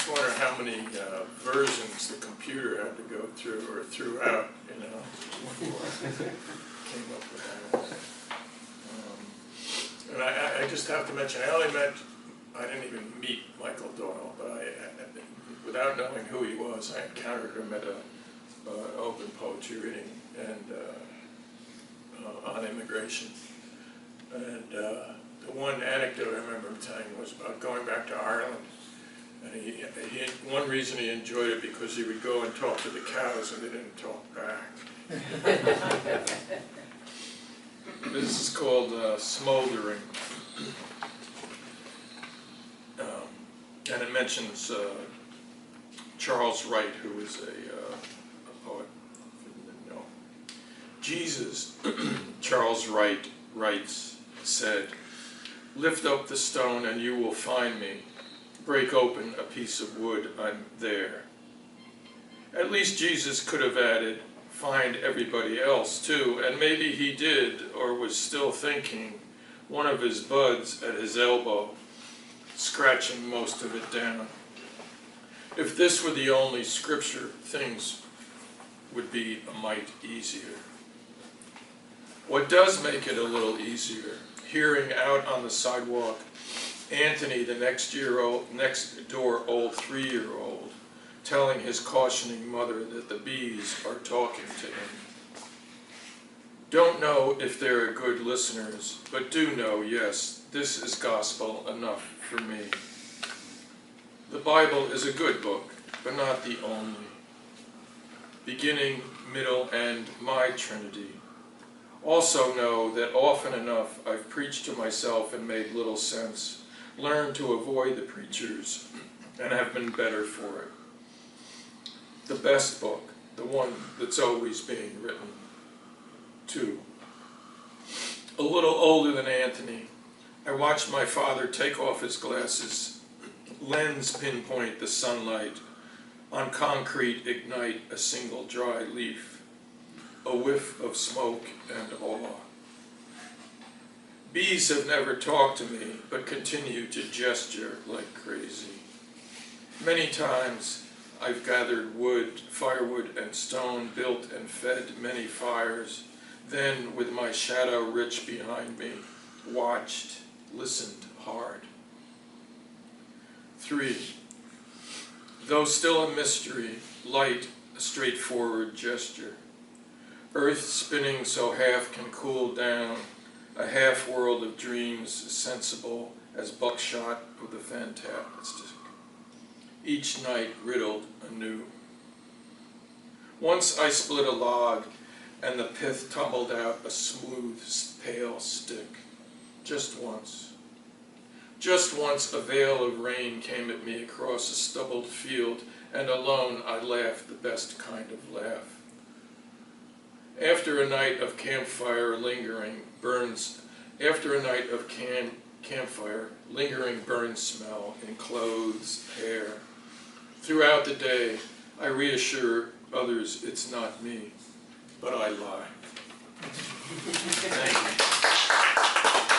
just wonder how many versions the computer had to go through or threw out, you know, before I came up with that. And I just have to mention, I didn't even meet Michael Doyle, but without knowing who he was, I encountered him at an open poetry reading and on immigration. And the one anecdote I remember him telling was about going back to Ireland. And one reason he enjoyed it because he would go and talk to the cows and they didn't talk back. This is called Smoldering. And it mentions Charles Wright, who is a poet, if you didn't know. Jesus, Charles Wright writes, said, "Lift up the stone and you will find me. Break open a piece of wood, I'm there." At least Jesus could have added, "Find everybody else too," and maybe he did, or was still thinking, one of his buds at his elbow, scratching most of it down. If this were the only scripture, things would be a mite easier. What does make it a little easier, hearing out on the sidewalk Anthony, the next door old 3-year-old, telling his cautioning mother that the bees are talking to him. Don't know if they're good listeners, but do know, yes, this is gospel enough for me. The Bible is a good book, but not the only. Beginning, middle, and my Trinity. Also know that often enough I've preached to myself and made little sense, learned to avoid the preachers, and have been better for it. The best book, the one that's always being written. 2. A little older than Anthony, I watched my father take off his glasses, lens pinpoint the sunlight, on concrete ignite a single dry leaf, a whiff of smoke and awe. Bees have never talked to me, but continue to gesture like crazy. Many times I've gathered wood, firewood, and stone, built and fed many fires, then with my shadow rich behind me, watched, listened hard. 3. Though still a mystery, light, a straightforward gesture. Earth spinning so half can cool down, a half world of dreams sensible as buckshot of the fantastic. Each night riddled anew. Once I split a log and the pith tumbled out a smooth, pale stick. Just once. Just once a veil of rain came at me across a stubbled field, and alone I laughed the best kind of laugh. After a night of campfire lingering burns, campfire, lingering burn smell in clothes, hair. Throughout the day, I reassure others it's not me, but I lie. Thank you.